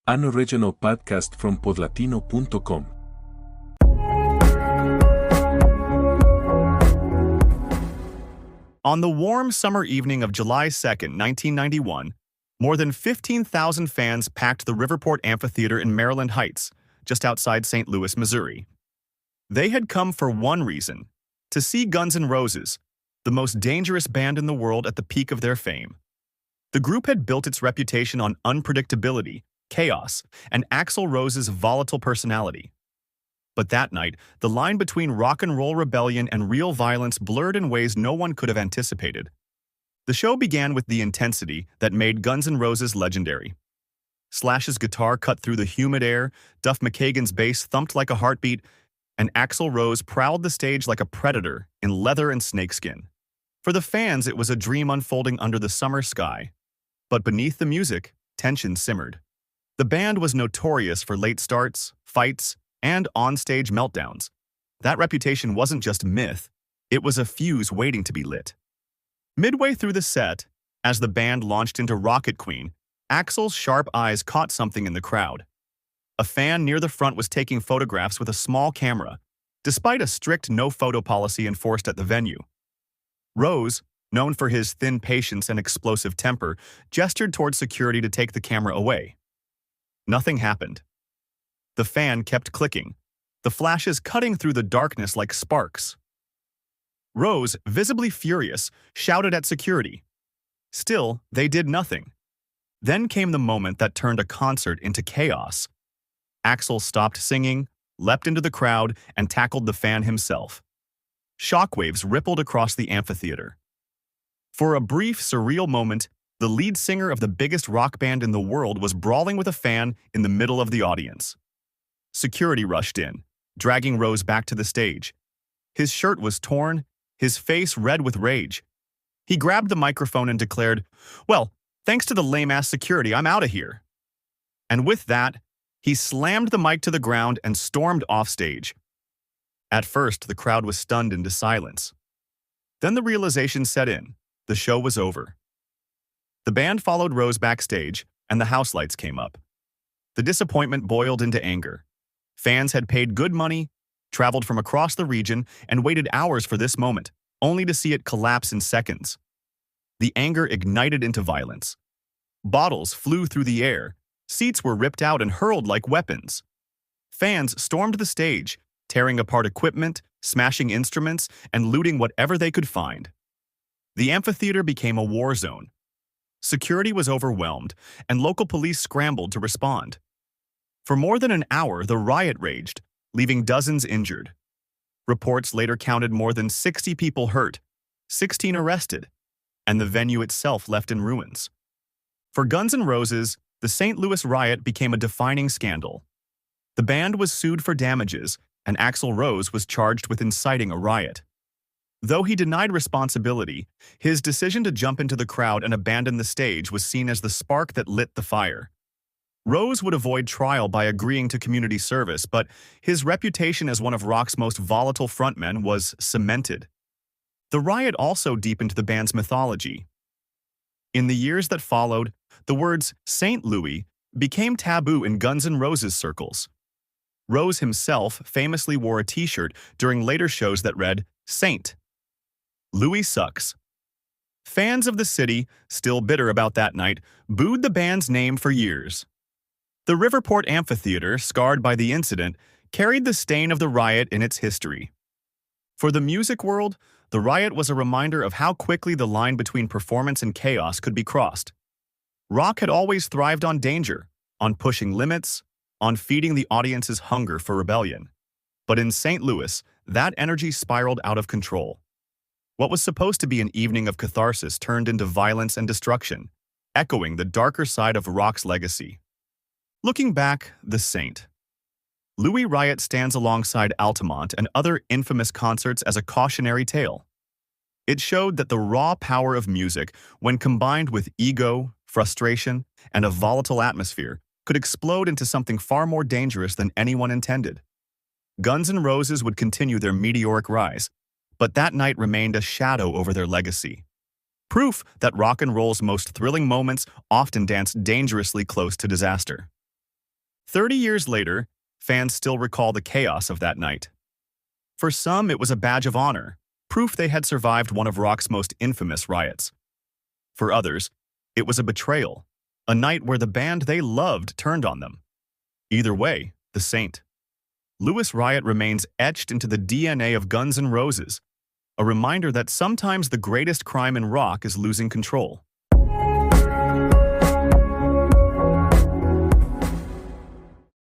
An original podcast from podlatino.com. On the warm summer evening of July 2nd, 1991, more than 15,000 fans packed the Riverport Amphitheater in Maryland Heights, just outside St. Louis, Missouri. They had come for one reason: to see Guns N' Roses, the most dangerous band in the world at the peak of their fame. The group had built its reputation on unpredictability, chaos, and Axl Rose's volatile personality. But that night, the line between rock and roll rebellion and real violence blurred in ways no one could have anticipated. The show began with the intensity that made Guns N' Roses legendary. Slash's guitar cut through the humid air, Duff McKagan's bass thumped like a heartbeat, and Axl Rose prowled the stage like a predator in leather and snakeskin. For the fans, it was a dream unfolding under the summer sky. But beneath the music, tension simmered. The band was notorious for late starts, fights, and on-stage meltdowns. That reputation wasn't just myth, it was a fuse waiting to be lit. Midway through the set, as the band launched into Rocket Queen, Axl's sharp eyes caught something in the crowd. A fan near the front was taking photographs with a small camera, despite a strict no-photo policy enforced at the venue. Rose, known for his thin patience and explosive temper, gestured toward security to take the camera away. Nothing happened. The fan kept clicking, the flashes cutting through the darkness like sparks. Rose, visibly furious, shouted at security. Still, they did nothing. Then came the moment that turned a concert into chaos. Axl stopped singing, leapt into the crowd, and tackled the fan himself. Shockwaves rippled across the amphitheater. For a brief, surreal moment, the lead singer of the biggest rock band in the world was brawling with a fan in the middle of the audience. Security rushed in, dragging Rose back to the stage. His shirt was torn, his face red with rage. He grabbed the microphone and declared, "Well, thanks to the lame-ass security, I'm out of here." And with that, he slammed the mic to the ground and stormed off stage. At first, the crowd was stunned into silence. Then the realization set in: the show was over. The band followed Rose backstage, and the house lights came up. The disappointment boiled into anger. Fans had paid good money, traveled from across the region, and waited hours for this moment, only to see it collapse in seconds. The anger ignited into violence. Bottles flew through the air, seats were ripped out and hurled like weapons. Fans stormed the stage, tearing apart equipment, smashing instruments, and looting whatever they could find. The amphitheater became a war zone. Security was overwhelmed, and local police scrambled to respond. For more than an hour, the riot raged, leaving dozens injured. Reports later counted more than 60 people hurt, 16 arrested, and the venue itself left in ruins. For Guns N' Roses, the St. Louis riot became a defining scandal. The band was sued for damages, and Axl Rose was charged with inciting a riot. Though he denied responsibility, his decision to jump into the crowd and abandon the stage was seen as the spark that lit the fire. Rose would avoid trial by agreeing to community service, but his reputation as one of rock's most volatile frontmen was cemented. The riot also deepened the band's mythology. In the years that followed, the words St. Louis became taboo in Guns N' Roses circles. Rose himself famously wore a t-shirt during later shows that read, "Saint. Louis sucks." Fans of the city, still bitter about that night, booed the band's name for years. The Riverport Amphitheater, scarred by the incident, carried the stain of the riot in its history. For the music world, the riot was a reminder of how quickly the line between performance and chaos could be crossed. Rock had always thrived on danger, on pushing limits, on feeding the audience's hunger for rebellion. But in St. Louis, that energy spiraled out of control. What was supposed to be an evening of catharsis turned into violence and destruction, echoing the darker side of rock's legacy. Looking back, the Saint. Louis Riot stands alongside Altamont and other infamous concerts as a cautionary tale. It showed that the raw power of music, when combined with ego, frustration, and a volatile atmosphere, could explode into something far more dangerous than anyone intended. Guns N' Roses would continue their meteoric rise, but that night remained a shadow over their legacy. Proof that rock and roll's most thrilling moments often dance dangerously close to disaster. 30 years later, fans still recall the chaos of that night. For some, it was a badge of honor, proof they had survived one of rock's most infamous riots. For others, it was a betrayal, a night where the band they loved turned on them. Either way, the Saint. Louis Riot remains etched into the DNA of Guns N' Roses, a reminder that sometimes the greatest crime in rock is losing control.